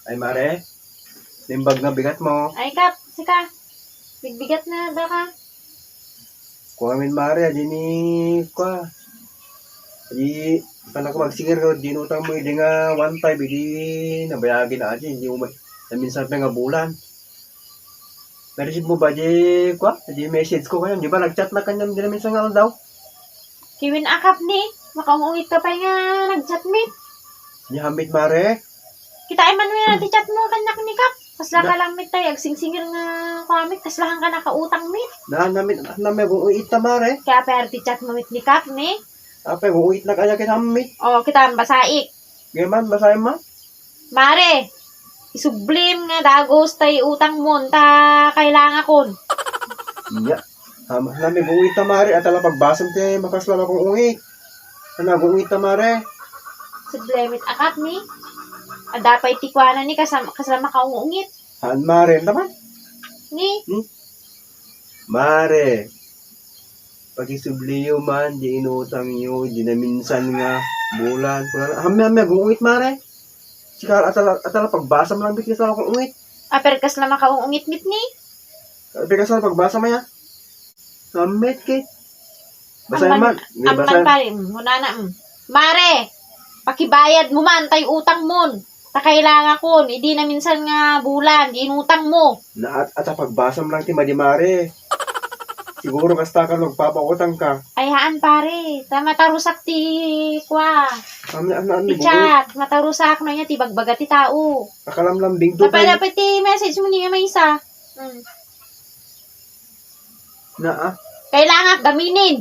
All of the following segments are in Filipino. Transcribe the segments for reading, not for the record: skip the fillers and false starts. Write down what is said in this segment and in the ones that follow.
Ay mare, limbag na bigat mo. Ay kap, sika. Bigbigat na da ka. Kuhamin mare, adi ni kwa. Adi, paano ko magsigir ko, di nutang mo, hindi nga 1.5, hindi nabayagin na adi, hindi mo ba, minsan pa nga bulan. Narisip mo ba, di kwa, di message ko kayo, di ba, nagchat na kanya, di na minsan nga daw. Kiwin akap ni. Makaungit ka pa nga nag-chat meet. Di hamit mare, Kita man mo na chat mo kanyak ni kap. Kasla ka lang mit tayo. Agsingsingir nga kamit. Kaslahan ka nakautang mit. namin, kung uit na mare. Kaya perti chat mo mit ni kap ni. Apa, kung uit na kaya kinamit. O kita basaik. Gaman, basahin mo. Mare. Isublim nga dagos tay utang mo. Ta kailangan kon. Iya. Namin kung uit na mare, at ala pagbasam tayo, makaslam akong uit. Ano, kung uit na mare. Sublimit akap ni. Adapay tikwana ni kasama ka ungungit. Han mare, naman. Ni. Mare, pag-isubliyo man, di inutang nyo, di na minsan nga, bulan, hami, guungit mare. Sikar, atala pagbasa mo lang, bigyan sa akong ungit. Aper kasama ka ungungit mit ni. Bigyan sa pagbasa mo yan. Hamit, kit. Basahin man. Amman pa rin. Muna na. Mare, pakibayad mo man, tay utang mo. Ta kailangan ko, hindi na minsan nga bulan, di inutang mo. At pagbasa mo lang, ti mare. Siguro kasta ka, magpapautang ka. Ay haan pare, ta matarusak ti kwa. Ano, Ti chat, matarusak na niya, ti bagbaga ti tao. nakalamlambing to. Dapat ti message mo niya may isa. Kailangan gaminin.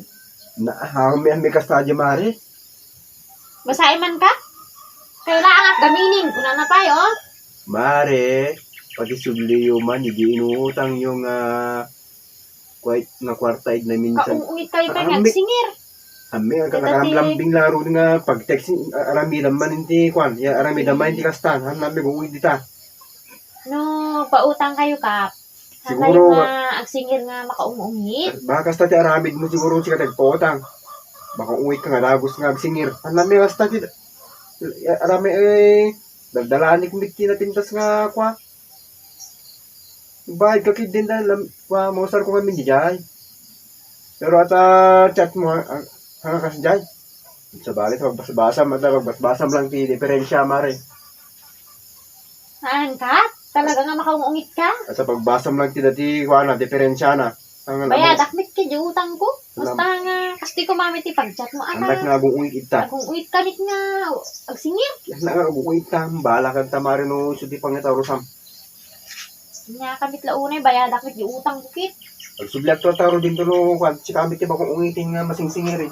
Hami kasta di mare. Basahin man ka? Kailangan gaminin. Una na pa oh. Mare, pag-isubliyo man, hindi inuutang yung quite na kwartaig na minsan. Kaungungit kayo pa nga, singir. Ami, ang nakalamlambing laro nga pag-text, arami naman hindi, kwan, arami naman hindi kastan, hanami kung uwi dita. No, pautang kayo kap. Siguro, nga, ang singir nga makaungungit. baka kasta ti aramid mo siguro si katagpotang. Baka uwi ka nga, lagos nga singir. Hanami kasta ti, arami dagdalanik miti na pintas nga, kwa. Bahid ka kid din na, kwa, mausar ko kami di jay. Pero ata chat mo, hanga kasi jay. Sa balit, magbasbasam, magbasbasam lang ti diferensya, mare. Saan ka? Talaga nga makaungungit ka? At sa pagbasam lang ti dati, kwa na, diferensya na. Bayad, akmit ka, di utang ko. Basta nga, kasi ko mamit ipag-chat mo, anak nga kung uwing ita. Kung uwit ka lit nga, agsingir. Anak nga kung uwing ita, bala ka tamari no, suti pang itarusam. Nga kamit launay, bayad akmit, di utang bukit. Pag sublak to, taro din to no, si kamit iba kung uwiting nga masingsingir eh.